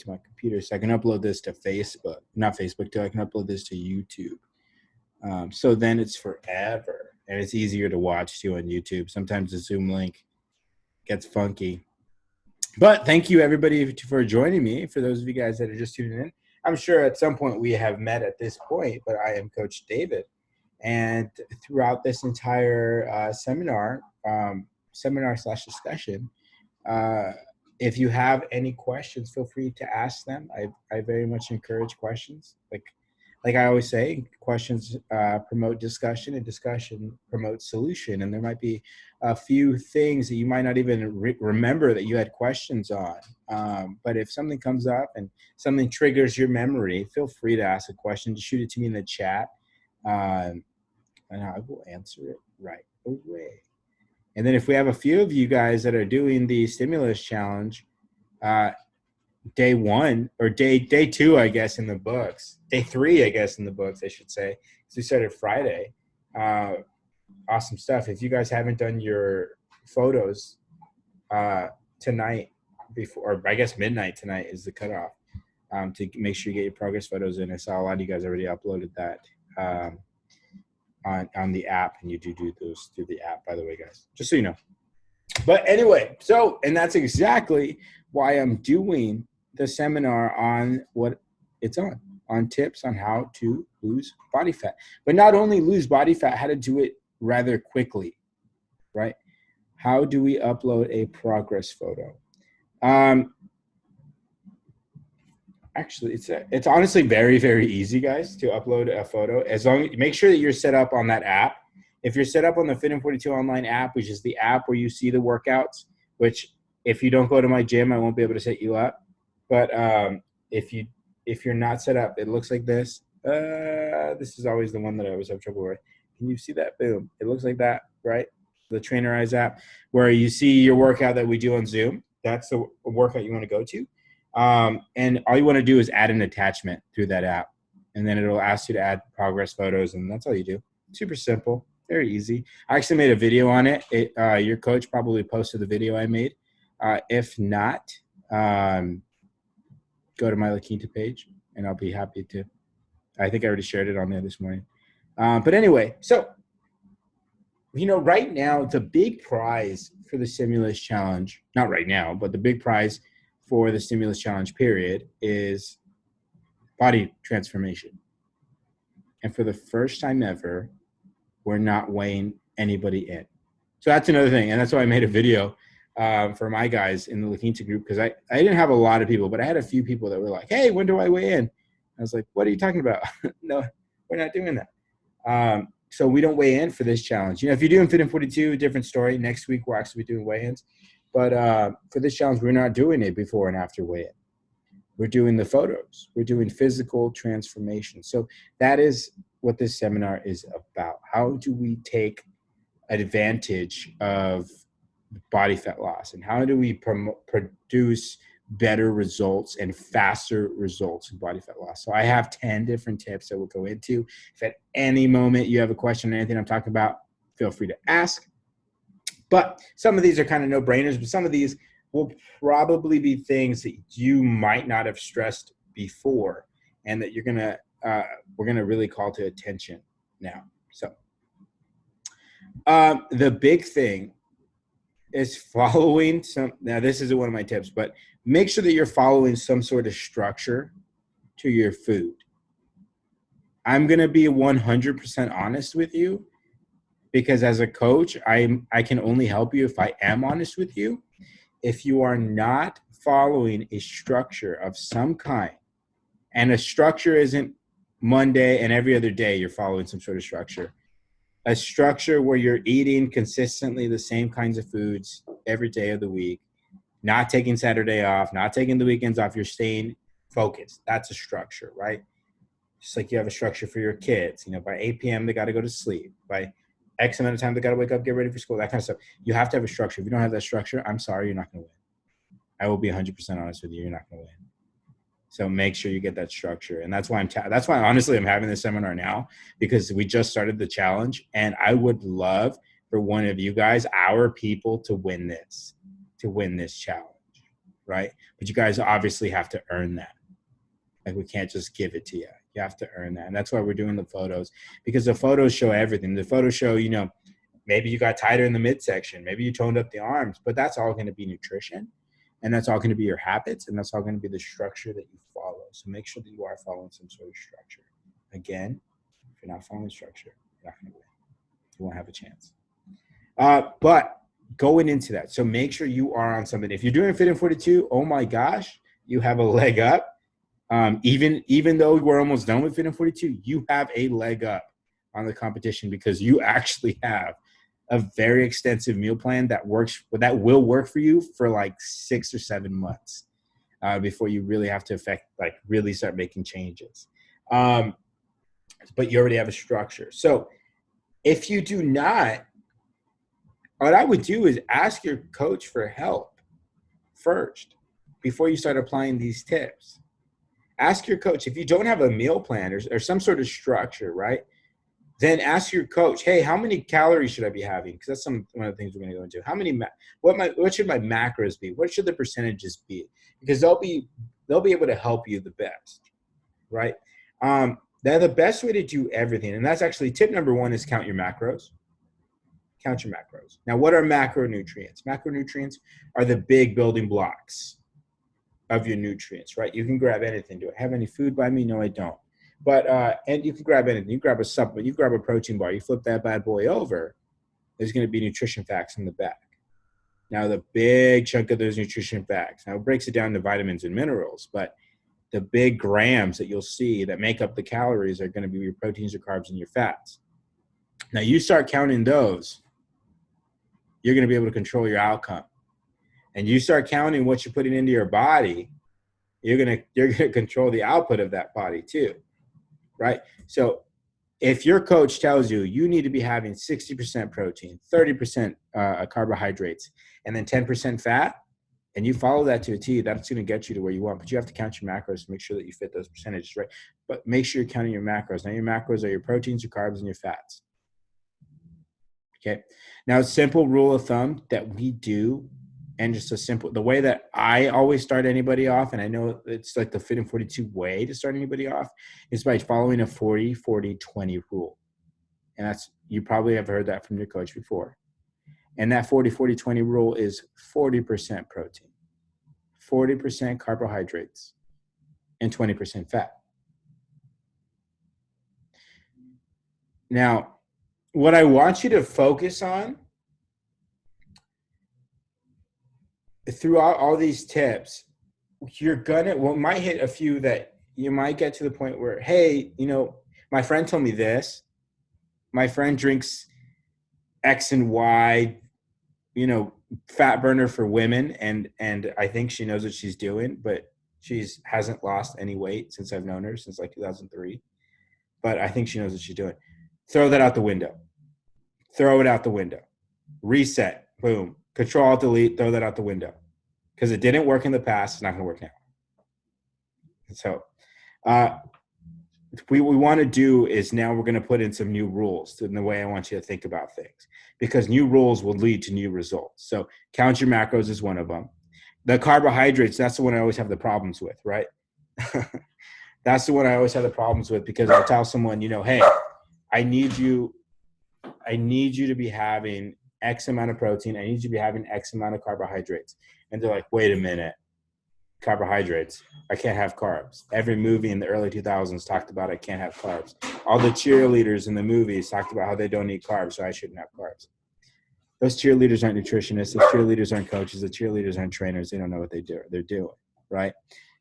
to my computer so I can upload this to Facebook. Not Facebook, too. I can upload this to YouTube. So then it's forever. And it's easier to watch, too, on YouTube. Sometimes the Zoom link gets funky. But thank you, everybody, for joining me. For those of you guys that are just tuning in, I'm sure at some point we have met at this point, but I am Coach David. And throughout this entire seminar/discussion, if you have any questions, feel free to ask them. I very much encourage questions. Like I always say, questions promote discussion, and discussion promotes solution. And there might be a few things that you might not even remember that you had questions on. But if something comes up and something triggers your memory, feel free to ask a question. Just shoot it to me in the chat, and I will answer it right away. And then if we have a few of you guys that are doing the stimulus challenge, day one or day two, I guess, in the books. Day three, I guess, in the books, I should say. So we started Friday. Awesome stuff. If you guys haven't done your photos tonight, before, or I guess midnight tonight is the cutoff, to make sure you get your progress photos in. I saw a lot of you guys already uploaded that on the app, and you do those through the app, by the way, guys, just so you know. But anyway, and that's exactly why I'm doing the seminar on what it's on tips on how to lose body fat. But not only lose body fat, how to do it rather quickly, right? How do we upload a progress photo? Actually, it's honestly very, very easy, guys, to upload a photo. As long as make sure that you're set up on that app. If you're set up on the Fit in 42 online app, which is the app where you see the workouts, which if you don't go to my gym, I won't be able to set you up. But if you're not set up, it looks like this. This is always the one that I always have trouble with. Can you see that? Boom. It looks like that, right? The Trainerize app, where you see your workout that we do on Zoom. That's the workout you want to go to. And all you want to do is add an attachment through that app. And then it'll ask you to add progress photos, and that's all you do. Super simple. Very easy. I actually made a video on it. Your coach probably posted the video I made. If not, go to my La Quinta page, and I'll be happy to. I think I already shared it on there this morning. But anyway, so, right now, the big prize for the Stimulus Challenge, not right now, but the big prize for the Stimulus Challenge period is body transformation. And for the first time ever, we're not weighing anybody in. So that's another thing. And that's why I made a video for my guys in the La Quinta group, because I didn't have a lot of people, but I had a few people that were like, hey, when do I weigh in? I was like, what are you talking about? No, we're not doing that. So we don't weigh in for this challenge. If you're doing Fit in 42, different story. Next week, we'll actually be doing weigh-ins. But for this challenge, we're not doing it before and after weigh-in. We're doing the photos. We're doing physical transformation. So that is what this seminar is about. How do we take advantage of body fat loss, and how do we produce better results and faster results in body fat loss? So I have 10 different tips that we'll go into. If at any moment you have a question or anything I'm talking about, feel free to ask. But some of these are kind of no-brainers, but some of these will probably be things that you might not have stressed before, and that we're gonna really call to attention now. So the big thing is following now this isn't one of my tips, but make sure that you're following some sort of structure to your food. I'm gonna be 100% honest with you, because as a coach, I can only help you if I am honest with you. If you are not following a structure of some kind, and a structure isn't Monday and every other day you're following some sort of structure, a structure where you're eating consistently the same kinds of foods every day of the week, not taking Saturday off, not taking the weekends off, you're staying focused. That's a structure, right? Just like you have a structure for your kids. By 8 p.m. they got to go to sleep. By X amount of time they got to wake up, get ready for school, that kind of stuff. You have to have a structure. If you don't have that structure, I'm sorry, you're not going to win. I will be 100% honest with you. You're not going to win. So make sure you get that structure. And that's why honestly I'm having this seminar now, because we just started the challenge, and I would love for one of you guys, our people, to win this challenge, right? But you guys obviously have to earn that. Like, we can't just give it to you. You have to earn that. And that's why we're doing the photos, because the photos show everything. The photos show, you know, maybe you got tighter in the midsection, maybe you toned up the arms, but that's all going to be nutrition, and that's all going to be your habits, and that's all going to be the structure that you follow. So make sure that you are following some sort of structure. Again, if you're not following structure, you're not going to win. You won't have a chance. But going into that, so make sure you are on something. If you're doing Fit in 42, oh my gosh, you have a leg up. Even though we're almost done with Fit in 42, you have a leg up on the competition, because you actually have a very extensive meal plan that will work for you for like 6 or 7 months before you really have to really start making changes. But you already have a structure. So if you do not, what I would do is ask your coach for help first before you start applying these tips. Ask your coach. If you don't have a meal plan or some sort of structure, right? Then ask your coach, hey, how many calories should I be having? Because that's one of the things we're going to go into. What should my macros be? What should the percentages be? Because they'll be able to help you the best, right? They're the best way to do everything. And that's actually tip number 1 is count your macros. Count your macros. Now, what are macronutrients? Macronutrients are the big building blocks of your nutrients, right? You can grab anything. Do I have any food by me? No, I don't. But, and you can grab anything. You grab a supplement, you grab a protein bar, you flip that bad boy over, there's going to be nutrition facts in the back. Now, the big chunk of those nutrition facts, now it breaks it down to vitamins and minerals, but the big grams that you'll see that make up the calories are going to be your proteins, your carbs, and your fats. Now, you start counting those, you're going to be able to control your outcome. And you start counting what you're putting into your body, you're going to control the output of that body too. Right? So if your coach tells you you need to be having 60% protein, 30% carbohydrates, and then 10% fat, and you follow that to a T, that's going to get you to where you want. But you have to count your macros to make sure that you fit those percentages, right? But make sure you're counting your macros. Now, your macros are your proteins, your carbs, and your fats. Okay? Now, a simple rule of thumb that we do, and just the way that I always start anybody off, and I know it's like the Fit in 42 way to start anybody off, is by following a 40-40-20 rule. And you probably have heard that from your coach before. And that 40-40-20 rule is 40% protein, 40% carbohydrates, and 20% fat. Now, what I want you to focus on throughout all these tips, might hit a few that you might get to the point where, hey, my friend told me this. My friend drinks X and Y, fat burner for women, and I think she knows what she's doing, but she hasn't lost any weight since I've known her, since like 2003. But I think she knows what she's doing. Throw that out the window. Throw it out the window. Reset. Boom. Control-Alt-Delete. Throw that out the window. Because it didn't work in the past. It's not going to work now. So we want to do is now we're going to put in some new rules in the way I want you to think about things. Because new rules will lead to new results. So count your macros is one of them. The carbohydrates, that's the one I always have the problems with, right? That's the one I always have the problems with, because I'll tell someone, hey, I need you to be having X amount of protein. I need you to be having X amount of carbohydrates. And they're like, wait a minute, carbohydrates. I can't have carbs. Every movie in the early 2000s talked about I can't have carbs. All the cheerleaders in the movies talked about how they don't eat carbs, so I shouldn't have carbs. Those cheerleaders aren't nutritionists. Those cheerleaders aren't coaches. The cheerleaders aren't trainers. They don't know what they're doing, right?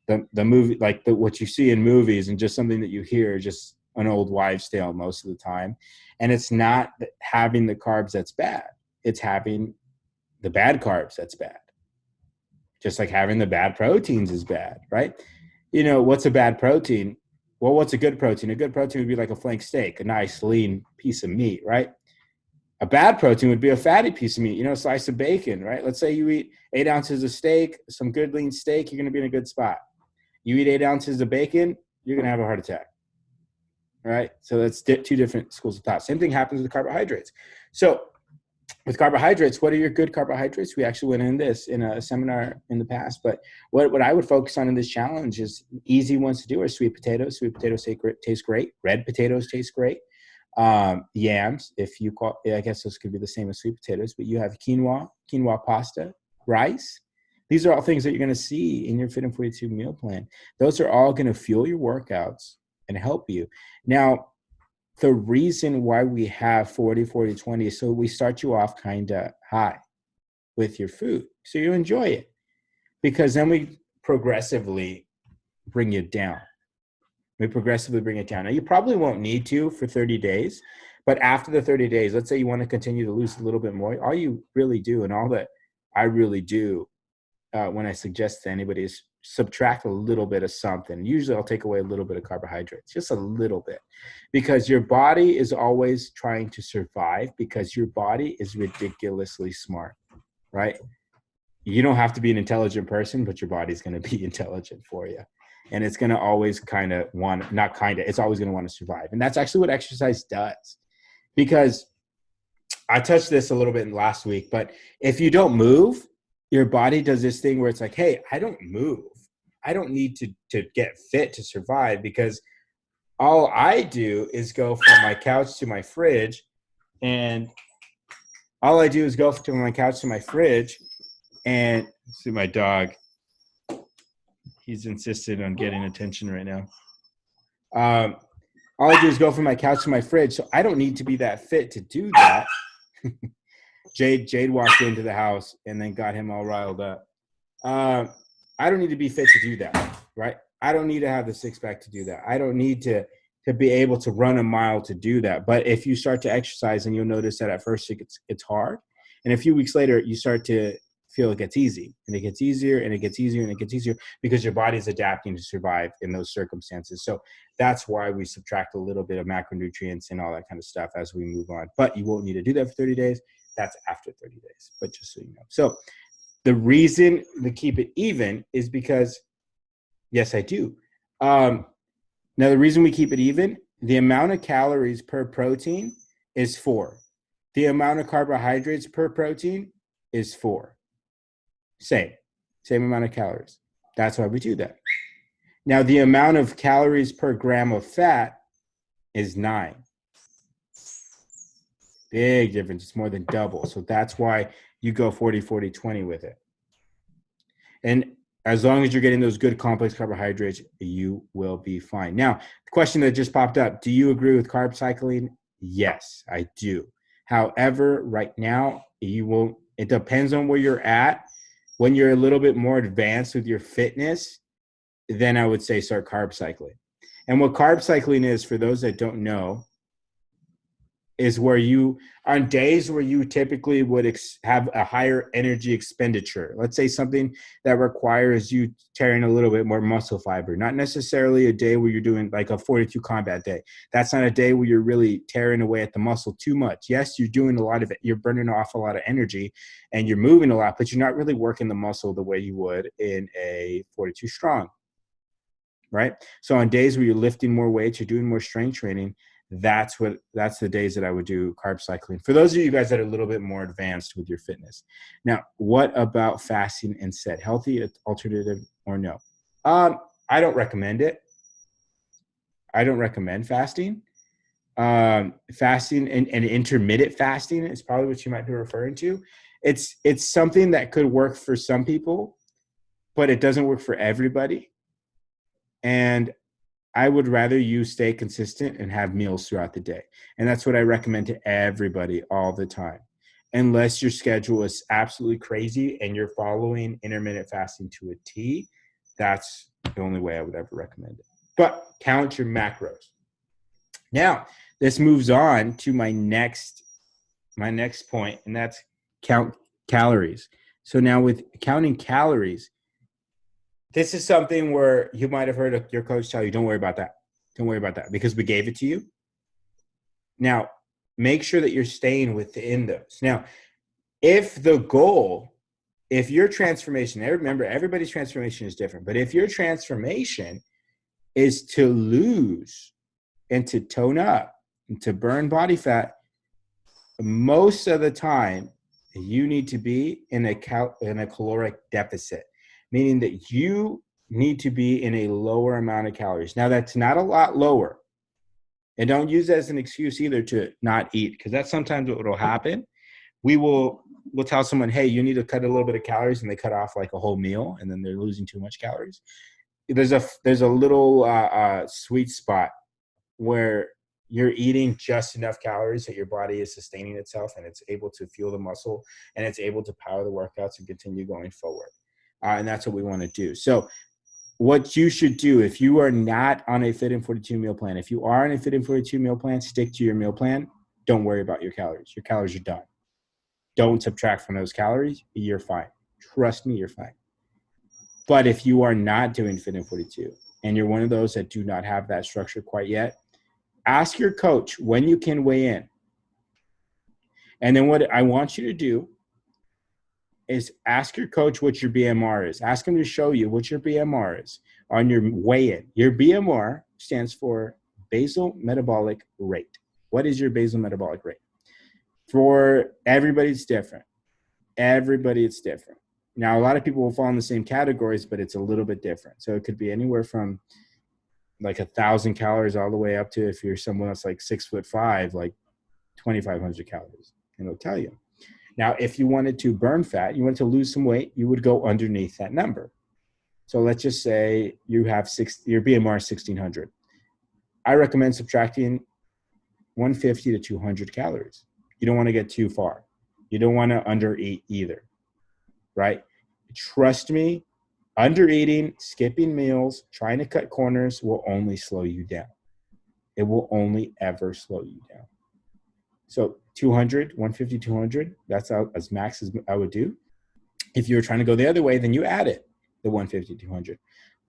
The movie, what you see in movies and just something that you hear, just an old wives' tale most of the time. And it's not having the carbs that's bad. It's having the bad carbs that's bad. Just like having the bad proteins is bad, right? What's a bad protein? Well, what's a good protein? A good protein would be like a flank steak, a nice lean piece of meat, right? A bad protein would be a fatty piece of meat, a slice of bacon, right? Let's say you eat 8 ounces of steak, some good lean steak, you're going to be in a good spot. You eat 8 ounces of bacon, you're going to have a heart attack, right? So that's 2 different schools of thought. Same thing happens with carbohydrates. So with carbohydrates, what are your good carbohydrates? We actually went in this in a seminar in the past, but what I would focus on in this challenge is easy ones to do are sweet potatoes. Sweet potatoes taste great. Red potatoes taste great. Yams, if you call, I guess those could be the same as sweet potatoes, but you have quinoa pasta, rice. These are all things that you're going to see in your Fit and 42 meal plan. Those are all going to fuel your workouts and help you. Now, the reason why we have 40, 40, 20 is so we start you off kind of high with your food. So you enjoy it, because then we progressively bring you down. We progressively bring it down. Now, you probably won't need to for 30 days, but after the 30 days, let's say you want to continue to lose a little bit more, all you really do, and all that I really do when I suggest to anybody, is subtract a little bit of something. Usually I'll take away a little bit of carbohydrates, just a little bit, because your body is always trying to survive, because your body is ridiculously smart, right? You don't have to be an intelligent person, but your body's going to be intelligent for you. And it's going to always it's always going to want to survive. And that's actually what exercise does. Because I touched this a little bit last week, but if you don't move, your body does this thing where it's like, hey, I don't move. I don't need to get fit to survive, because all I do is go from my couch to my fridge. And all I do is go from my couch to my fridge. And see my dog. He's insisted on getting attention right now. All I do is go from my couch to my fridge. So I don't need to be that fit to do that. Jade walked into the house and then got him all riled up. I don't need to be fit to do that, right? I don't need to have the six pack to do that. I don't need to be able to run a mile to do that. But if you start to exercise, and you'll notice that at first it's hard, and a few weeks later you start to feel it gets easy, and it gets easier, and it gets easier, and it gets easier, because your body's adapting to survive in those circumstances. So that's why we subtract a little bit of macronutrients and all that kind of stuff as we move on. But you won't need to do that for 30 days. That's after 30 days, but just so you know. So the reason to keep it even is because, yes, I do. Now, the reason we keep it even, the amount of calories per protein is 4. The amount of carbohydrates per protein is 4. Same amount of calories. That's why we do that. Now, the amount of calories per gram of fat is 9. Big difference. It's more than double. So that's why you go 40, 40, 20 with it. And as long as you're getting those good complex carbohydrates, you will be fine. Now, the question that just popped up, do you agree with carb cycling? Yes, I do. However, right now, you won't. It depends on where you're at. When you're a little bit more advanced with your fitness, then I would say start carb cycling. And what carb cycling is, for those that don't know, is where you, on days where you typically would have a higher energy expenditure, let's say something that requires you tearing a little bit more muscle fiber, not necessarily a day where you're doing like a 42 combat day. That's not a day where you're really tearing away at the muscle too much. Yes, you're doing a lot of it. You're burning off a lot of energy and you're moving a lot, but you're not really working the muscle the way you would in a 42 strong, right? So on days where you're lifting more weights, you're doing more strength training, that's the days that I would do carb cycling. For those of you guys that are a little bit more advanced with your fitness. Now, what about fasting and set? Healthy alternative or no? I don't recommend it. I don't recommend fasting. Fasting and intermittent fasting is probably what you might be referring to. It's something that could work for some people, but it doesn't work for everybody. And I would rather you stay consistent and have meals throughout the day. And that's what I recommend to everybody all the time. Unless your schedule is absolutely crazy and you're following intermittent fasting to a T, that's the only way I would ever recommend it. But count your macros. Now, this moves on to my next point, and that's count calories. So now with counting calories, this is something where you might have heard your coach tell you, don't worry about that. Don't worry about that, because we gave it to you. Now, make sure that you're staying within those. Now, if your transformation, remember, everybody's transformation is different, but if your transformation is to lose and to tone up and to burn body fat, most of the time, you need to be in a caloric deficit, meaning that you need to be in a lower amount of calories. Now, that's not a lot lower. And don't use that as an excuse either to not eat, because that's sometimes what will happen. We'll tell someone, hey, you need to cut a little bit of calories, and they cut off like a whole meal, and then they're losing too much calories. There's a little sweet spot where you're eating just enough calories that your body is sustaining itself and it's able to fuel the muscle and it's able to power the workouts and continue going forward. And that's what we want to do. So what you should do if you are not on a Fit in 42 meal plan, if you are on a Fit in 42 meal plan, stick to your meal plan. Don't worry about your calories. Your calories are done. Don't subtract from those calories. You're fine. Trust me, you're fine. But if you are not doing Fit in 42 and you're one of those that do not have that structure quite yet, ask your coach when you can weigh in. And then what I want you to do is ask your coach what your BMR is. Ask him to show you what your BMR is on your weigh-in. Your BMR stands for basal metabolic rate. What is your basal metabolic rate? For everybody, it's different. Everybody, it's different. Now, a lot of people will fall in the same categories, but it's a little bit different. So it could be anywhere from like 1,000 calories all the way up to, if you're someone that's like 6'5", like 2,500 calories. And it'll tell you. Now, if you wanted to burn fat, you wanted to lose some weight, you would go underneath that number. So let's just say you have your BMR is 1,600. I recommend subtracting 150 to 200 calories. You don't want to get too far. You don't want to undereat either, right? Trust me, undereating, skipping meals, trying to cut corners will only slow you down. It will only ever slow you down. So 200, 150, 200, that's as max as I would do. If you're trying to go the other way, then you add it, the 150, 200.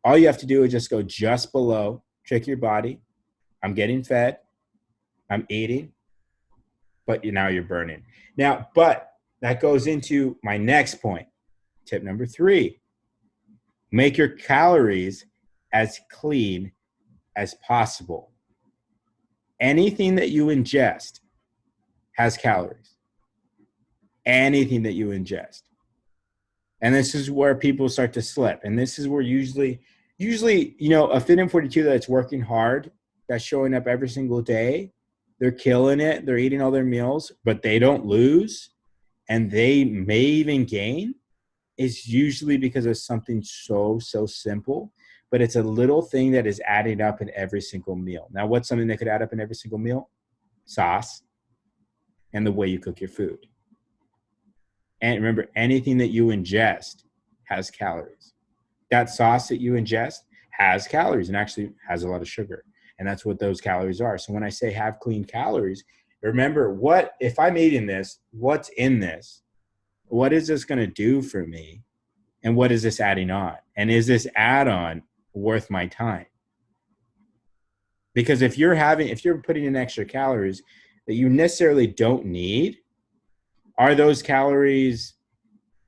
All you have to do is just go just below, trick your body. I'm getting fed. I'm eating. But now you're burning. Now, but that goes into my next point. Tip number 3, make your calories as clean as possible. Anything that you ingest has calories. Anything that you ingest. And this is where people start to slip. And this is where usually, a Fit in 42 that's working hard, that's showing up every single day, they're killing it. They're eating all their meals, but they don't lose, and they may even gain, is usually because of something so simple, but it's a little thing that is adding up in every single meal. Now, what's something that could add up in every single meal? Sauce and the way you cook your food. And remember, anything that you ingest has calories. That sauce that you ingest has calories and actually has a lot of sugar. And that's what those calories are. So when I say have clean calories, remember, what if I'm eating this, what's in this? What is this going to do for me? And what is this adding on? And is this add-on worth my time? Because if you're putting in extra calories that you necessarily don't need, are those calories,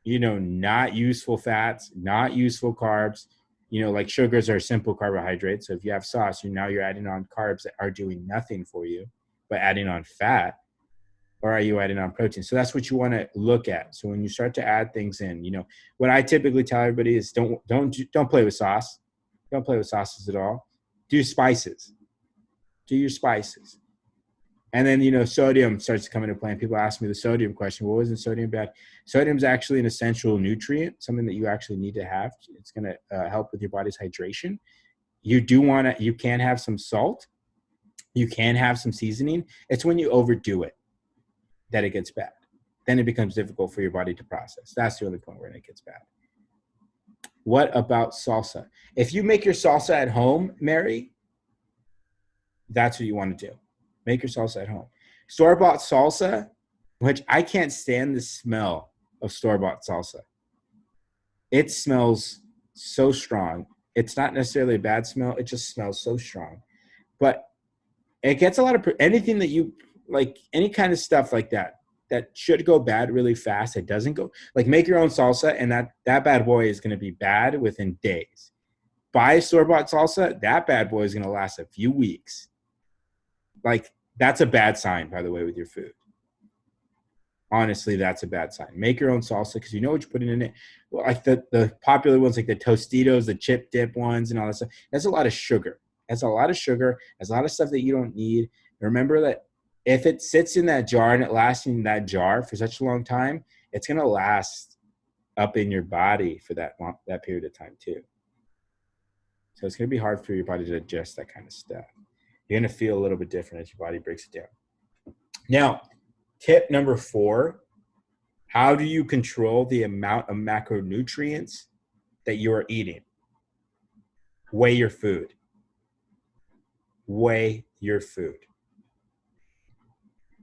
not useful fats, not useful carbs? Like sugars are simple carbohydrates. So if you have sauce, you're adding on carbs that are doing nothing for you, but adding on fat, or are you adding on protein? So that's what you want to look at. So when you start to add things in, what I typically tell everybody is don't play with sauce. Don't play with sauces at all. Do spices. Do your spices. And then, sodium starts to come into play. And people ask me the sodium question. Well, isn't sodium bad? Sodium is actually an essential nutrient, something that you actually need to have. It's going to help with your body's hydration. You can have some salt. You can have some seasoning. It's when you overdo it that it gets bad. Then it becomes difficult for your body to process. That's the only point where it gets bad. What about salsa? If you make your salsa at home, Mary, that's what you want to do. Make your salsa at home. Store-bought salsa, which I can't stand the smell of store-bought salsa. It smells so strong. It's not necessarily a bad smell. It just smells so strong. But it gets a lot of anything that you like, any kind of stuff like that should go bad really fast. It doesn't go. Like, make your own salsa, and that bad boy is going to be bad within days. Buy store-bought salsa, that bad boy is going to last a few weeks. Like, that's a bad sign, by the way, with your food. honestly, that's a bad sign. Make your own salsa because you know what you're putting in it. Well, like the popular ones, like the Tostitos, the chip dip ones, and all that stuff. That's a lot of sugar. That's a lot of sugar. That's a lot of stuff that you don't need. Remember that if it sits in that jar and it lasts in that jar for such a long time, it's gonna last up in your body for that period of time too. So it's gonna be hard for your body to digest that kind of stuff. You're gonna feel a little bit different as your body breaks it down. Now, tip number 4, how do you control the amount of macronutrients that you are eating? Weigh your food. Weigh your food.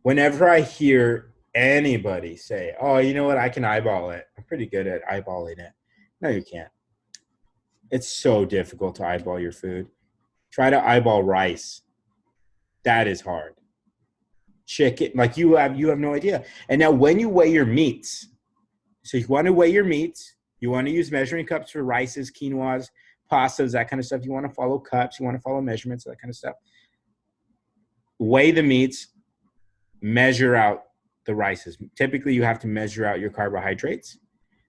Whenever I hear anybody say, oh, you know what, I can eyeball it. I'm pretty good at eyeballing it. No, you can't. It's so difficult to eyeball your food. Try to eyeball rice. That is hard. Chicken, like you have no idea. And now when you weigh your meats, so you want to weigh your meats, you want to use measuring cups for rices, quinoas, pastas, that kind of stuff. You want to follow cups, you want to follow measurements, that kind of stuff. Weigh the meats, measure out the rices. Typically, you have to measure out your carbohydrates.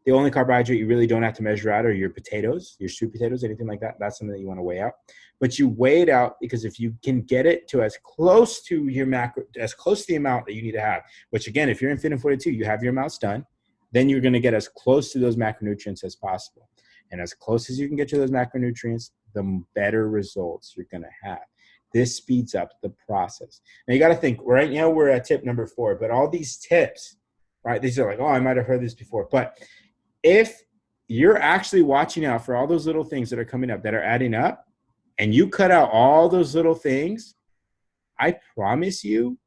The only carbohydrate you really don't have to measure out are your potatoes, your sweet potatoes, anything like that. That's something that you want to weigh out. But you weigh it out because if you can get it to as close to your macro, as close to the amount that you need to have, which again, if you're in Fit and 42, you have your amounts done, then you're going to get as close to those macronutrients as possible. And as close as you can get to those macronutrients, the better results you're going to have. This speeds up the process. Now you got to think, right now we're at tip number 4, but all these tips, right? These are like, oh, I might have heard this before. But if you're actually watching out for all those little things that are coming up that are adding up, and you cut out all those little things, I promise you,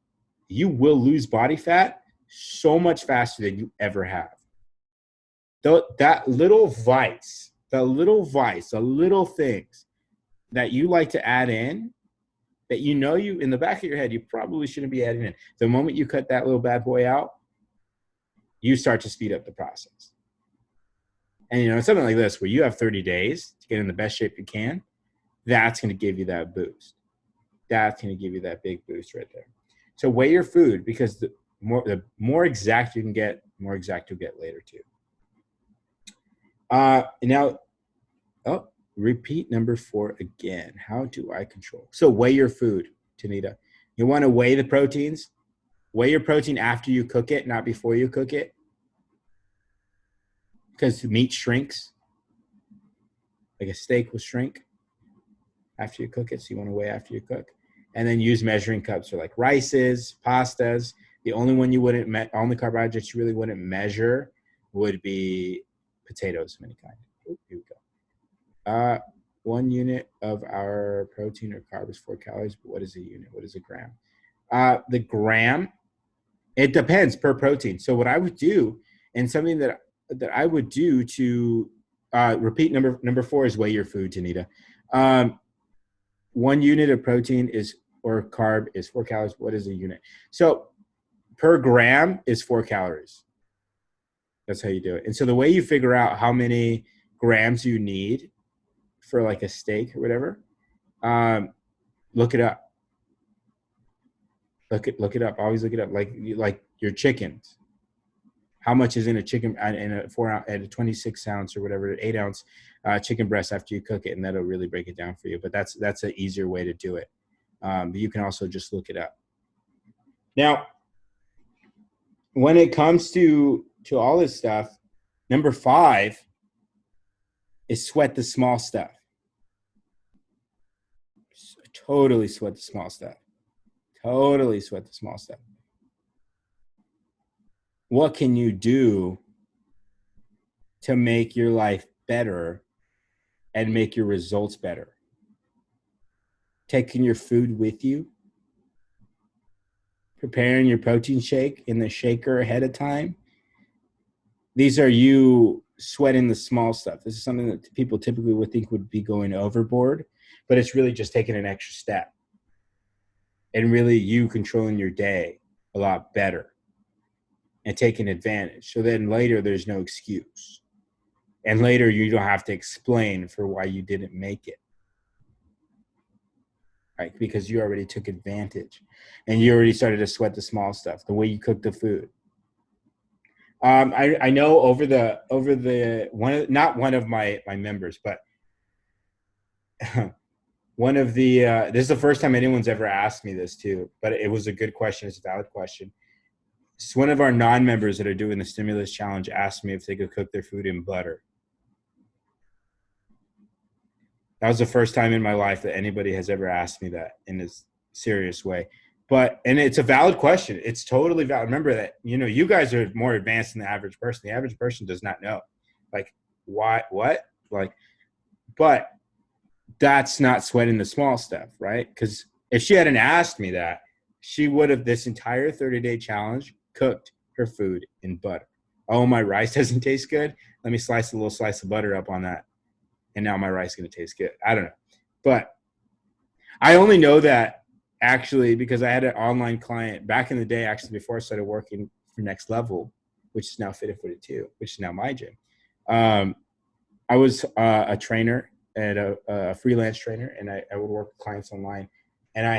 you will lose body fat so much faster than you ever have. That little vice, the little things that you like to add in, that you know you in the back of your head, you probably shouldn't be adding in. The moment you cut that little bad boy out, you start to speed up the process. And, you know, something like this, where you have 30 days to get in the best shape you can, that's going to give you that boost. That's going to give you that big boost right there. So weigh your food, because the more exact you can get, the more exact you'll get later too. Now, repeat number 4 again. How do I control? So weigh your food, Tanita. You want to weigh the proteins. Weigh your protein after you cook it, not before you cook it. Because the meat shrinks. Like a steak will shrink after you cook it. So you want to weigh after you cook. And then use measuring cups for like rices, pastas. The only one you wouldn't, only carbohydrates you really wouldn't measure would be potatoes of any kind. Ooh, here we go. 1 unit of our protein or carb is 4 calories. But what is a unit? What is a gram? The gram, it depends per protein. So what I would do, and something that I would do to repeat number 4 is weigh your food, Tanita. 1 unit of protein or carb is 4 calories. What is a unit? So per gram is 4 calories. That's how you do it. And so the way you figure out how many grams you need for like a steak or whatever, look it up. Look it up. Always look it up. Like your chickens. How much is in a chicken in a 4 ounce, at a 26 ounce or whatever, 8 ounce chicken breast after you cook it, and that'll really break it down for you. But that's an easier way to do it. But you can also just look it up. Now, when it comes to all this stuff, number 5 is sweat the small stuff. Totally sweat the small stuff. Totally sweat the small stuff. What can you do to make your life better and make your results better? Taking your food with you, preparing your protein shake in the shaker ahead of time. These are you sweating the small stuff. This is something that people typically would think would be going overboard, but it's really just taking an extra step and really you controlling your day a lot better and taking advantage. So then later there's no excuse. And later you don't have to explain for why you didn't make it. Right? Because you already took advantage and you already started to sweat the small stuff, the way you cook the food. I know over the not one of my members, but one of the this is the first time anyone's ever asked me this too, but it was a good question. It's a valid question. It's one of our non-members that are doing the stimulus challenge asked me if they could cook their food in butter. That was the first time in my life that anybody has ever asked me that in this serious way. And it's a valid question. It's totally valid. Remember that, you guys are more advanced than the average person. The average person does not know. Like, why, what? Like, but that's not sweating the small stuff, right? Because if she hadn't asked me that, she would have this entire 30-day challenge cooked her food in butter. Oh, my rice doesn't taste good. Let me slice a little slice of butter up on that. And now my rice is going to taste good. I don't know. But I only know that actually because I had an online client back in the day, actually before I started working for Next Level, which is now Fit and 42, which is now my gym. I was a trainer and a freelance trainer, and I would work with clients online. And I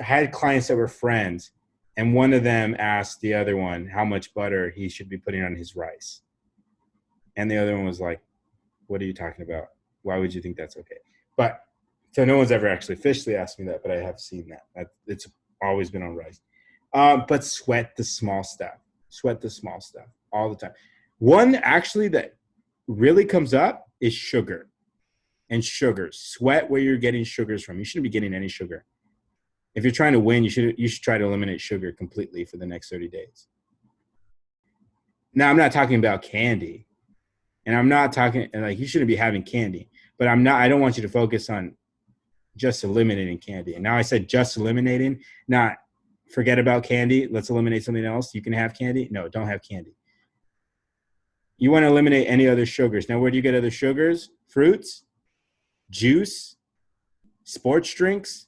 had clients that were friends, and one of them asked the other one how much butter he should be putting on his rice. And the other one was like, what are you talking about? Why would you think that's okay? But so no one's ever actually officially asked me that, but I have seen that. It's always been on rice. But sweat the small stuff. Sweat the small stuff all the time. One actually that really comes up is sugar. And sugars. Sweat where you're getting sugars from. You shouldn't be getting any sugar. If you're trying to win, you should try to eliminate sugar completely for the next 30 days. Now, I'm not talking about candy. And I'm not talking like you shouldn't be having candy, but I don't want you to focus on just eliminating candy. And now I said just eliminating, not forget about candy. Let's eliminate something else. You can have candy. No, don't have candy. You want to eliminate any other sugars. Now, where do you get other sugars? Fruits, juice, sports drinks,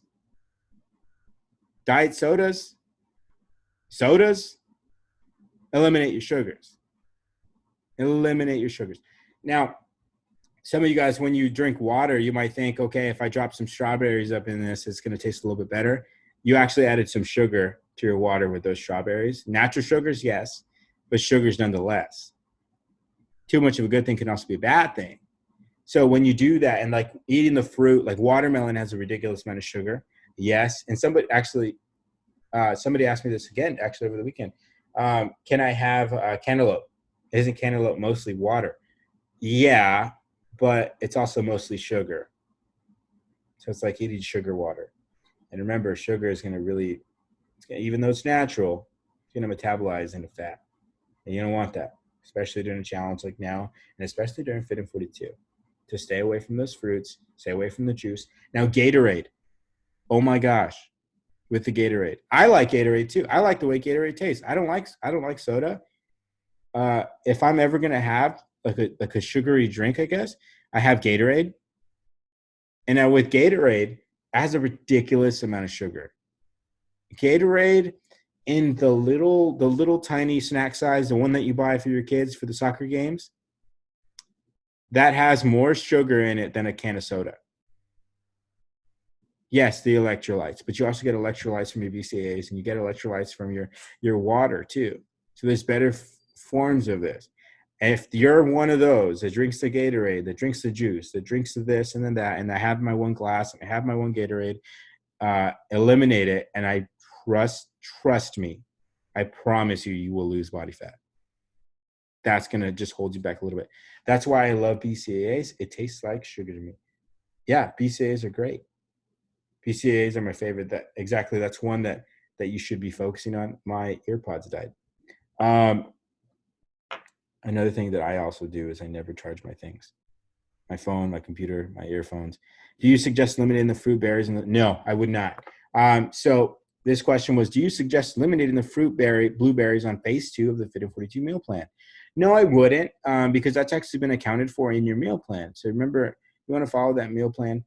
diet sodas. Eliminate your sugars. Eliminate your sugars. Now, some of you guys, when you drink water, you might think, okay, if I drop some strawberries up in this, it's going to taste a little bit better. You actually added some sugar to your water with those strawberries. Natural sugars, yes, but sugars nonetheless. Too much of a good thing can also be a bad thing. So when you do that and like eating the fruit, like watermelon has a ridiculous amount of sugar. Yes. And somebody asked me this again, actually over the weekend. Can I have cantaloupe? Isn't cantaloupe mostly water? Yeah, but it's also mostly sugar. So it's like eating sugar water. And remember, sugar is going to even though it's natural, it's going to metabolize into fat. And you don't want that, especially during a challenge like now, and especially during Fit and 42. To stay away from those fruits, stay away from the juice. Now, Gatorade. Oh my gosh, with the Gatorade. I like Gatorade too. I like the way Gatorade tastes. I don't like soda. If I'm ever going to have like a sugary drink, I guess, I have Gatorade. And now with Gatorade, it has a ridiculous amount of sugar. Gatorade in the little tiny snack size, the one that you buy for your kids for the soccer games, that has more sugar in it than a can of soda. Yes, the electrolytes, but you also get electrolytes from your BCAAs, and you get electrolytes from your water too. So there's better forms of this. If you're one of those that drinks the Gatorade, that drinks the juice, that drinks the this and then that, and I have my one glass, and I have my one Gatorade, eliminate it, and I trust me, I promise you will lose body fat. That's going to just hold you back a little bit. That's why I love BCAAs. It tastes like sugar to me. Yeah, BCAAs are great. BCAAs are my favorite. That's one that you should be focusing on. My earpods died. Another thing that I also do is I never charge my things. My phone, my computer, my earphones. Do you suggest eliminating the fruit, berries? No, I would not. So this question was, do you suggest eliminating the blueberries on phase 2 of the Fit and 42 meal plan? No, I wouldn't, because that's actually been accounted for in your meal plan. So remember, you want to follow that meal plan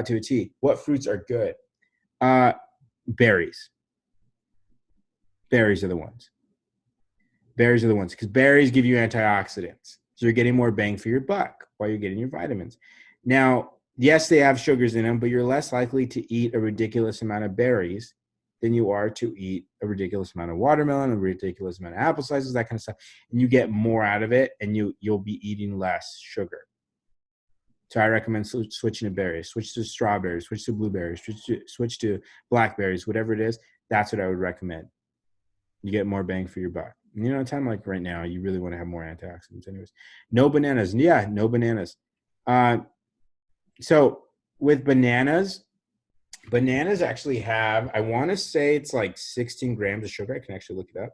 to a T. What fruits are good? Berries. Berries are the ones. Berries are the ones, because berries give you antioxidants. So you're getting more bang for your buck while you're getting your vitamins. Now, yes, they have sugars in them, but you're less likely to eat a ridiculous amount of berries than you are to eat a ridiculous amount of watermelon, a ridiculous amount of apple slices, that kind of stuff. And you get more out of it, and you'll be eating less sugar. So I recommend switching to berries, switch to strawberries, switch to blueberries, switch to blackberries, whatever it is. That's what I would recommend. You get more bang for your buck. You know, a time like right now, you really want to have more antioxidants anyways. No bananas. Yeah, no bananas. So with bananas actually have, I want to say it's like 16 grams of sugar. I can actually look it up.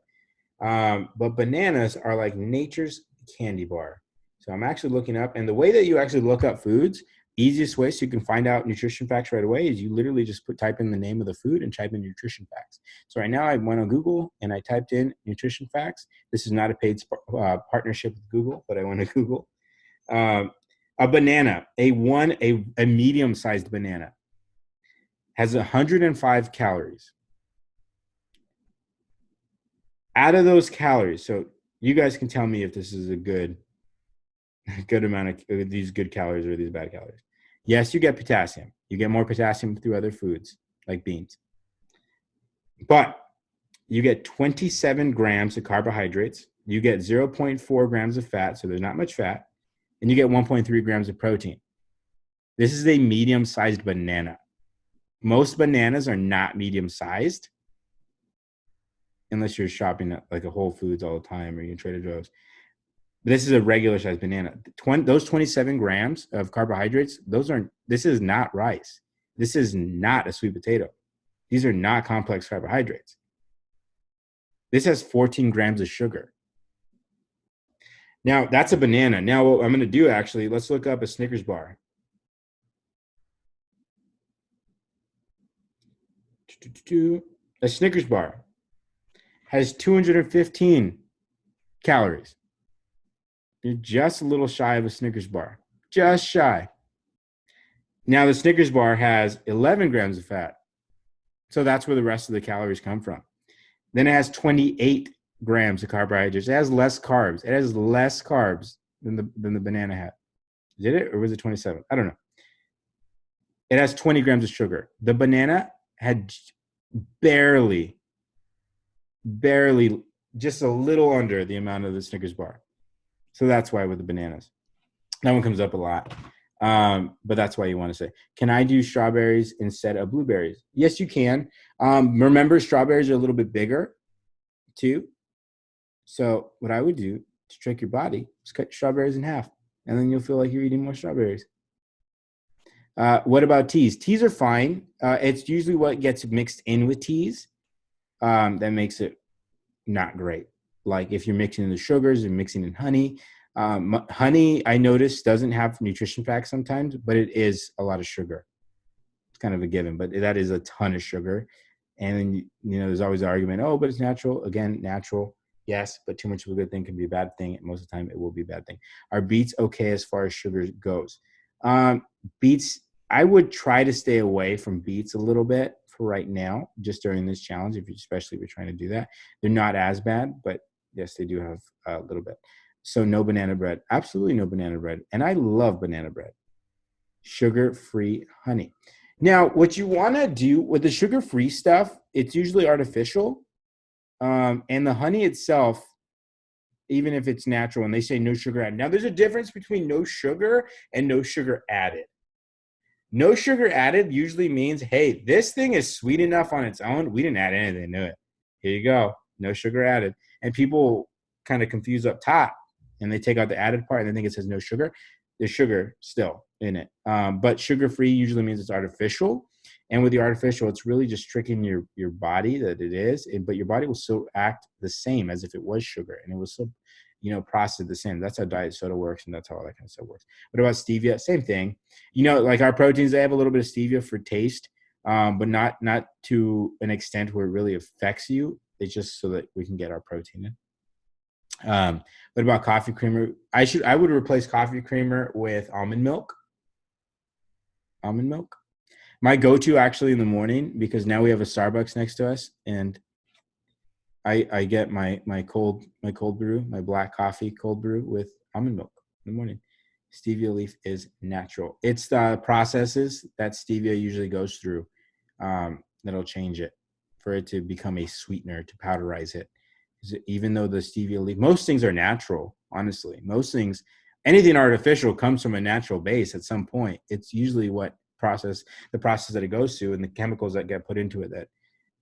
But bananas are like nature's candy bar. So I'm actually looking up, and the way that you actually look up foods, easiest way so you can find out nutrition facts right away is you literally just type in the name of the food and type in nutrition facts. So right now I went on Google and I typed in nutrition facts. This is not a paid partnership with Google, but I went to Google. A banana, a medium-sized banana has 105 calories. Out of those calories, so you guys can tell me if this is a good amount of these good calories or these bad calories. Yes, you get potassium. You get more potassium through other foods like beans. But you get 27 grams of carbohydrates. You get 0.4 grams of fat, so there's not much fat. And you get 1.3 grams of protein. This is a medium-sized banana. Most bananas are not medium-sized unless you're shopping at like a Whole Foods all the time or you Trader Joe's. But this is a regular sized banana. Those 27 grams of carbohydrates, this is not rice. This is not a sweet potato. These are not complex carbohydrates. This has 14 grams of sugar. Now, that's a banana. Now, what I'm going to do, actually, let's look up a Snickers bar. A Snickers bar has 215 calories. You're just a little shy of a Snickers bar. Just shy. Now, the Snickers bar has 11 grams of fat. So that's where the rest of the calories come from. Then it has 28 grams of carbohydrates. It has less carbs. It has less carbs than the banana had. Did it? Or was it 27? I don't know. It has 20 grams of sugar. The banana had barely, just a little under the amount of the Snickers bar. So that's why with the bananas. That one comes up a lot. But that's why you want to say, can I do strawberries instead of blueberries? Yes, you can. Remember, strawberries are a little bit bigger too. So what I would do to trick your body is cut strawberries in half, and then you'll feel like you're eating more strawberries. What about teas? Teas are fine. It's usually what gets mixed in with teas that makes it not great. Like if you're mixing in the sugars and mixing in honey. Honey, I noticed, doesn't have nutrition facts sometimes, but it is a lot of sugar. It's kind of a given, but that is a ton of sugar. And then, you know, there's always the argument, oh, but it's natural. Again, natural, yes, but too much of a good thing can be a bad thing. And most of the time, it will be a bad thing. Are beets okay as far as sugar goes? Beets, I would try to stay away from beets a little bit for right now, just during this challenge, especially if you're trying to do that. They're not as bad, but yes, they do have a little bit. So no banana bread. Absolutely no banana bread. And I love banana bread. Sugar-free honey. Now, what you want to do with the sugar-free stuff, it's usually artificial. And the honey itself, even if it's natural, and they say no sugar added. Now, there's a difference between no sugar and no sugar added. No sugar added usually means, hey, this thing is sweet enough on its own. We didn't add anything to it. Here you go. No sugar added. And people kind of confuse up top, and they take out the added part and they think it says no sugar. There's sugar still in it. But sugar-free usually means it's artificial. And with the artificial, it's really just tricking your body that it is. But your body will still act the same as if it was sugar. And it will still, process the same. That's how diet soda works, and that's how all that kind of stuff works. What about stevia? Same thing. Like our proteins, they have a little bit of stevia for taste, but not to an extent where it really affects you. It's just so that we can get our protein in. What about coffee creamer? I would replace coffee creamer with almond milk. Almond milk. My go-to actually in the morning, because now we have a Starbucks next to us, and I get my cold brew, my black coffee cold brew with almond milk in the morning. Stevia leaf is natural. It's the processes that stevia usually goes through that'll change it for it to become a sweetener, to powderize it. Even though the stevia leaf, most things are natural, honestly. Most things, anything artificial comes from a natural base at some point. It's usually the process that it goes through and the chemicals that get put into it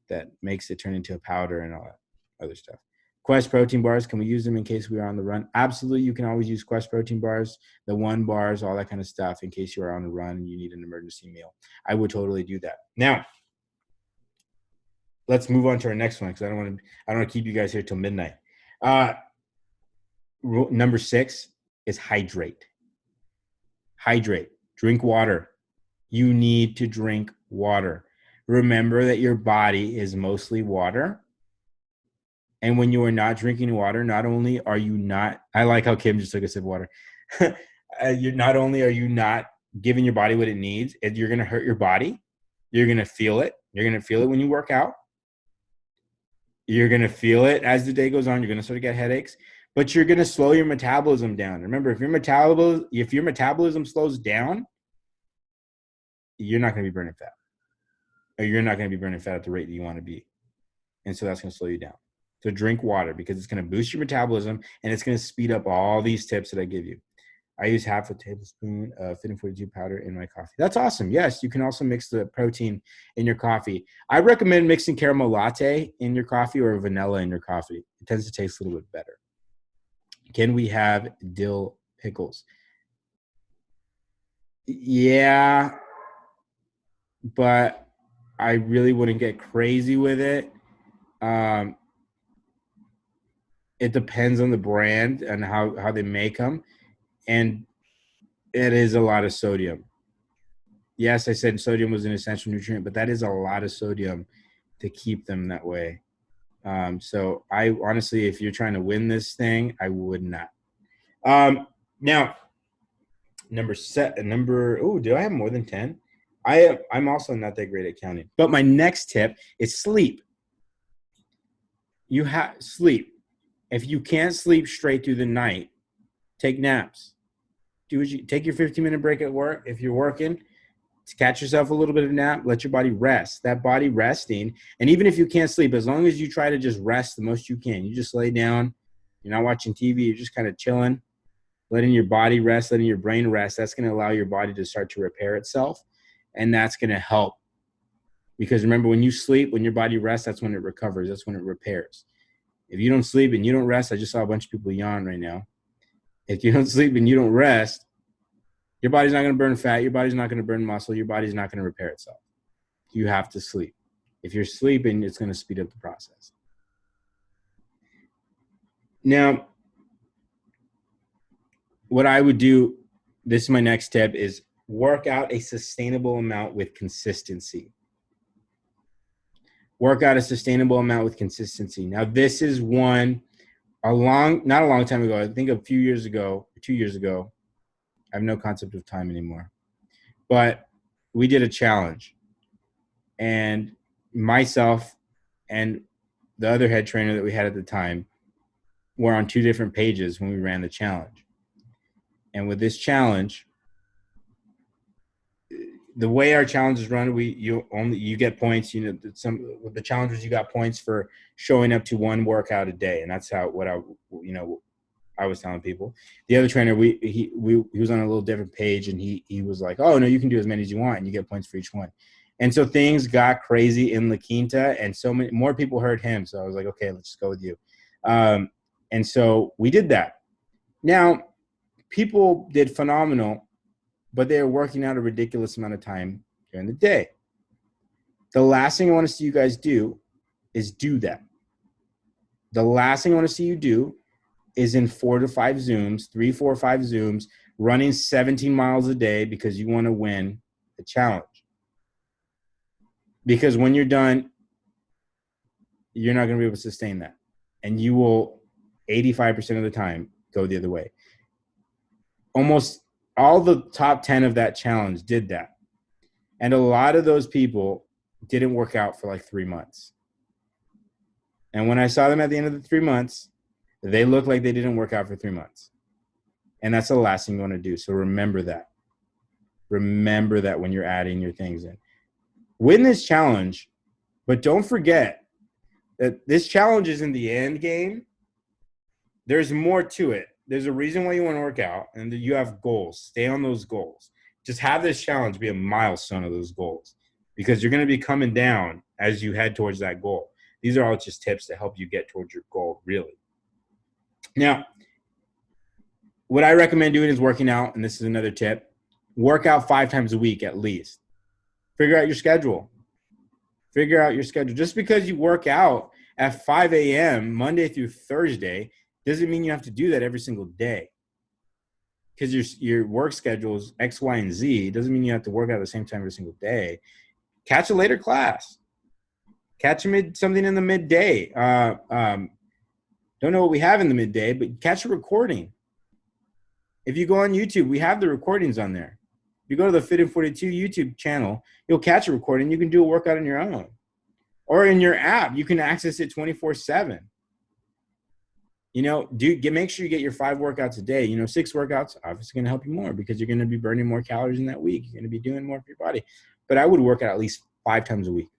that makes it turn into a powder and all that other stuff. Quest protein bars, can we use them in case we are on the run? Absolutely, you can always use Quest protein bars, the 1 bars, all that kind of stuff in case you are on the run and you need an emergency meal. I would totally do that. Now, let's move on to our next one because I don't want to keep you guys here till midnight. Number 6 is hydrate. Hydrate. Drink water. You need to drink water. Remember that your body is mostly water. And when you are not drinking water, not only are you not, I like how Kim just took a sip of water. Not only are you not giving your body what it needs, you're going to hurt your body. You're going to feel it. You're going to feel it when you work out. You're going to feel it as the day goes on. You're going to start to get headaches, but you're going to slow your metabolism down. Remember, if your metabolism slows down, you're not going to be burning fat. Or you're not going to be burning fat at the rate that you want to be. And so that's going to slow you down. So drink water because it's going to boost your metabolism and it's going to speed up all these tips that I give you. I use half a tablespoon of Fit and 42 powder in my coffee. That's awesome. Yes, you can also mix the protein in your coffee. I recommend mixing caramel latte in your coffee or vanilla in your coffee. It tends to taste a little bit better. Can we have dill pickles? Yeah, but I really wouldn't get crazy with it. It depends on the brand and how they make them. And it is a lot of sodium. Yes, I said sodium was an essential nutrient, but that is a lot of sodium to keep them that way. So I honestly, if you're trying to win this thing, I would not. Now, do I have more than 10? I'm also not that great at counting. But my next tip is sleep. You have sleep. If you can't sleep straight through the night, take naps. Take your 15-minute break at work. If you're working, catch yourself a little bit of nap. Let your body rest. That body resting, and even if you can't sleep, as long as you try to just rest the most you can, you just lay down. You're not watching TV. You're just kind of chilling, letting your body rest, letting your brain rest. That's going to allow your body to start to repair itself, and that's going to help. Because remember, when you sleep, when your body rests, that's when it recovers. That's when it repairs. If you don't sleep and you don't rest, I just saw a bunch of people yawn right now. If you don't sleep and you don't rest, your body's not going to burn fat. Your body's not going to burn muscle. Your body's not going to repair itself. You have to sleep. If you're sleeping, it's going to speed up the process. Now, what I would do, this is my next tip, is work out a sustainable amount with consistency. Work out a sustainable amount with consistency. Now, this is one not a long time ago, I think a few years ago, 2 years ago. I have no concept of time anymore. But we did a challenge. And myself and the other head trainer that we had at the time were on 2 different pages when we ran the challenge. And with this challenge, the way our challenges run, you get points. With the challenges, you got points for showing up to 1 workout a day, and that's I was telling people. The other trainer, he was on a little different page, and he was like, "Oh no, you can do as many as you want, and you get points for each one." And so things got crazy in La Quinta, and so many more people heard him. So I was like, "Okay, let's just go with you." And so we did that. Now, people did phenomenal, but they were working out a ridiculous amount of time during the day. The last thing I want to see you guys do is do that. The last thing I want to see you do is in 4 to 5 Zooms, 3, 4, 5 Zooms, running 17 miles a day because you want to win the challenge. Because when you're done, you're not going to be able to sustain that. And you will, 85% of the time, go the other way. Almost all the top 10 of that challenge did that. And a lot of those people didn't work out for like 3 months. And when I saw them at the end of the 3 months, they looked like they didn't work out for 3 months. And that's the last thing you want to do. So remember that. Remember that when you're adding your things in. Win this challenge, But don't forget that this challenge is in the end game. There's more to it. There's a reason why you want to work out, and you have goals. Stay on those goals. Just have this challenge be a milestone of those goals, because you're going to be coming down as you head towards that goal. These are all just tips to help you get towards your goal, really. Now, what I recommend doing is working out, and this is another tip. Work out 5 times a week at least. Figure out your schedule. Just because you work out at 5 a.m. Monday through Thursday doesn't mean you have to do that every single day. Because your work schedule is X, Y, and Z. It doesn't mean you have to work out at the same time every single day. Catch a later class. Catch something in the midday. Don't know what we have in the midday, but catch a recording. If you go on YouTube, we have the recordings on there. If you go to the Fit and 42 YouTube channel, you'll catch a recording. You can do a workout on your own. Or in your app, you can access it 24/7. Make sure you get your 5 workouts a day. 6 workouts obviously going to help you more because you're going to be burning more calories in that week. You're going to be doing more for your body. But I would work out at least 5 times a week.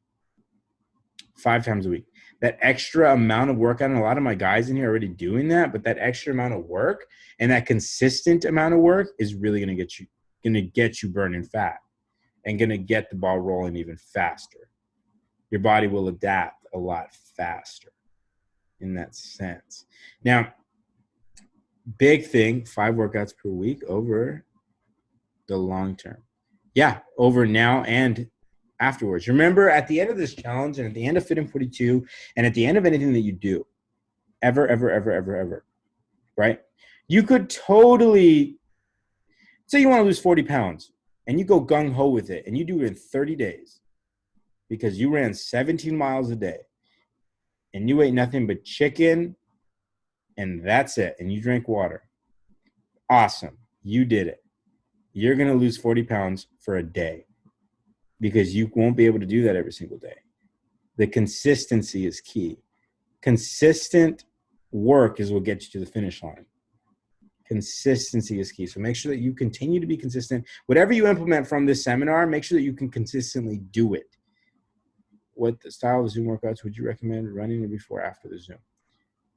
5 times a week. That extra amount of workout, and a lot of my guys in here are already doing that, but that extra amount of work and that consistent amount of work is really going to get you burning fat and going to get the ball rolling even faster. Your body will adapt a lot faster in that sense. Now, big thing, 5 workouts per week over the long term. Yeah, over now and afterwards. Remember, at the end of this challenge and at the end of Fit and 42 and at the end of anything that you do, ever, right? You could totally, say you want to lose 40 pounds and you go gung-ho with it and you do it in 30 days because you ran 17 miles a day and you ate nothing but chicken and that's it, and you drank water. Awesome. You did it. You're going to lose 40 pounds for a day because you won't be able to do that every single day. The consistency is key. Consistent work is what gets you to the finish line. Consistency is key. So make sure that you continue to be consistent. Whatever you implement from this seminar, make sure that you can consistently do it. What style of Zoom workouts would you recommend running before or after the Zoom?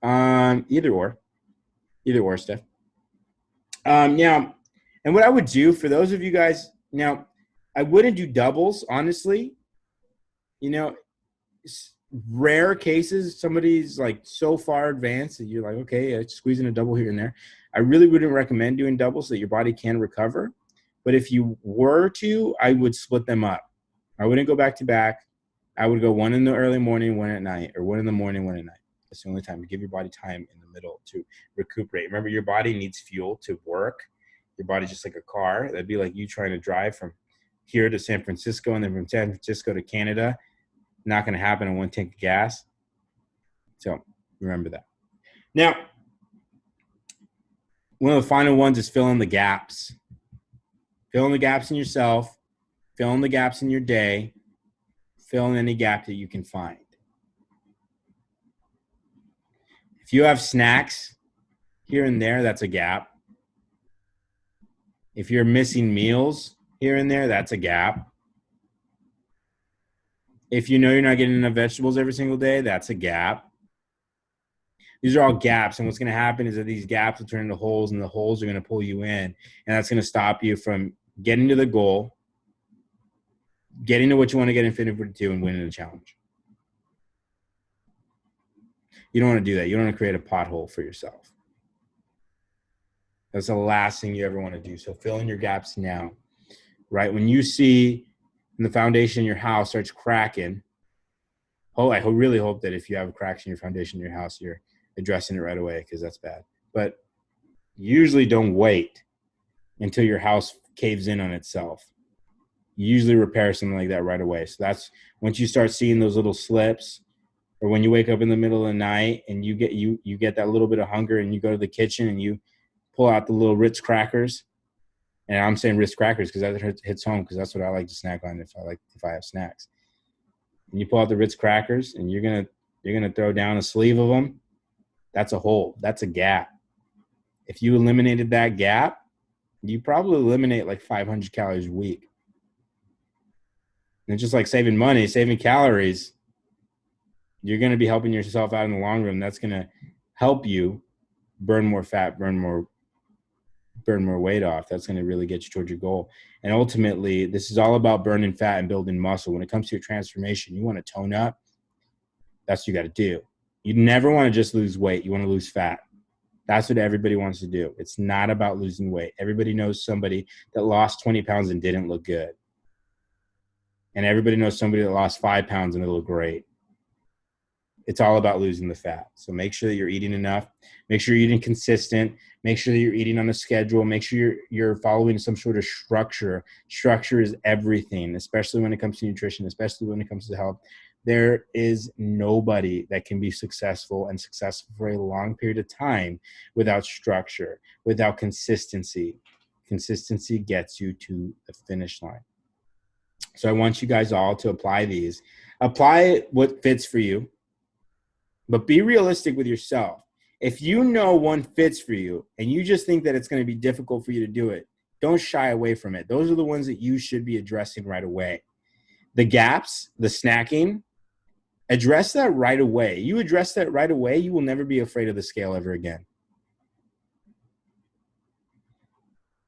Either or, Steph. Now, and what I would do for those of you guys, now, I wouldn't do doubles, honestly. Rare cases, somebody's like so far advanced that you're like, okay, squeeze in a double here and there. I really wouldn't recommend doing doubles so that your body can recover. But if you were to, I would split them up. I wouldn't go back to back. I would go 1 in the early morning, 1 at night, or 1 in the morning, 1 at night. That's the only time to give your body time in the middle to recuperate. Remember, your body needs fuel to work. Your body's just like a car. That'd be like you trying to drive from here to San Francisco and then from San Francisco to Canada. Not going to happen in 1 tank of gas. So remember that. Now, one of the final ones is fill in the gaps. Fill in the gaps in yourself. Fill in the gaps in your day. Fill in any gap that you can find. If you have snacks here and there, that's a gap. If you're missing meals here and there, that's a gap. If you know you're not getting enough vegetables every single day, that's a gap. These are all gaps, and what's going to happen is that these gaps will turn into holes, and the holes are going to pull you in, and that's going to stop you from getting to the goal, getting to what you want to get in Fit and 42, and winning the challenge. You don't want to do that. You don't want to create a pothole for yourself. That's the last thing you ever want to do. So fill in your gaps now, right? When you see the foundation in your house starts cracking, I really hope that if you have cracks in your foundation in your house, you're addressing it right away because that's bad. But usually don't wait until your house caves in on itself. You usually repair something like that right away. So that's once you start seeing those little slips, or when you wake up in the middle of the night and you get that little bit of hunger and you go to the kitchen and you pull out the little Ritz crackers. And I'm saying Ritz crackers because that hits home because that's what I like to snack on if I have snacks. And you pull out the Ritz crackers and you're gonna throw down a sleeve of them. That's a hole. That's a gap. If you eliminated that gap, you probably eliminate like 500 calories a week. And it's just like saving money, saving calories. you're going to be helping yourself out in the long run. That's going to help you burn more fat, burn more weight off. That's going to really get you towards your goal. And ultimately, this is all about burning fat and building muscle. When it comes to your transformation, you want to tone up. That's what you got to do. You never want to just lose weight. You want to lose fat. That's what everybody wants to do. It's not about losing weight. Everybody knows somebody that lost 20 pounds and didn't look good. And everybody knows somebody that lost 5 pounds and it looked great. It's all about losing the fat. So make sure that you're eating enough. Make sure you're eating consistent. Make sure that you're eating on a schedule. Make sure you're following some sort of structure. Structure is everything, especially when it comes to nutrition, especially when it comes to health. There is nobody that can be successful and successful for a long period of time without structure, without consistency. Consistency gets you to the finish line. So I want you guys all to apply these. Apply what fits for you, but be realistic with yourself. If you know one fits for you and you just think that it's going to be difficult for you to do it, don't shy away from it. Those are the ones that you should be addressing right away. The gaps, the snacking, address that right away. You address that right away, you will never be afraid of the scale ever again.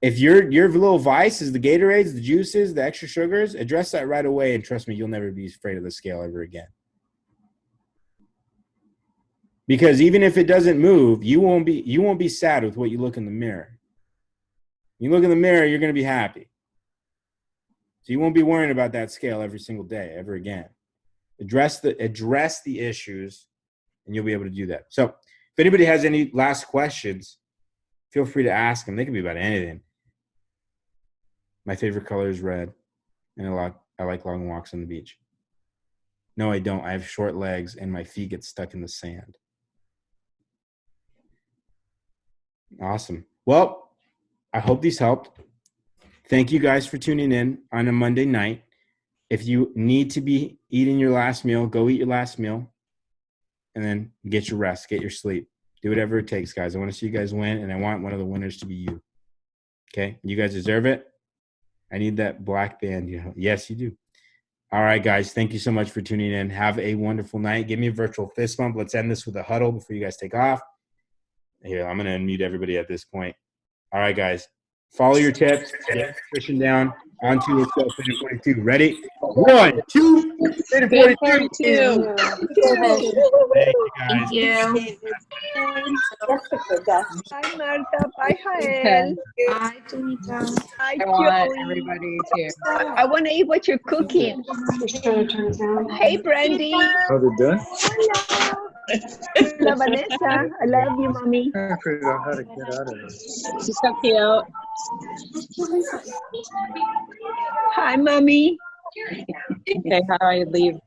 If your little vice is the Gatorades, the juices, the extra sugars, address that right away, and trust me, you'll never be afraid of the scale ever again. Because even if it doesn't move, you won't be sad with what you look in the mirror. You look in the mirror, you're going to be happy. So you won't be worrying about that scale every single day ever again. Address the issues, and you'll be able to do that. So if anybody has any last questions, feel free to ask them. They can be about anything. My favorite color is red, and I like long walks on the beach. No, I don't. I have short legs, and my feet get stuck in the sand. Awesome. Well, I hope these helped. Thank you guys for tuning in on a Monday night. If you need to be eating your last meal, go eat your last meal, and then get your rest, get your sleep. Do whatever it takes, guys. I want to see you guys win, and I want one of the winners to be you. Okay? You guys deserve it. I need that black band. Yes, you do. All right, guys. Thank you so much for tuning in. Have a wonderful night. Give me a virtual fist bump. Let's end this with a huddle before you guys take off. Here, I'm going to unmute everybody at this point. All right, guys. Follow your tips. Get nutrition down. On to let's go. Fit 42. Ready? 1, 2, Fit 42. Thank you. Thank you, guys. Hi, Marta. Bye, Jael. Hi, Tunita. Hi, I want Joey. everybody to. I want to eat what you're cooking. Hey, Brandy. How's it doing? Hola, Vanessa. I love you, mommy. I figured out how to get out of this. She's so cute. Hi, mommy. Okay, how do I leave?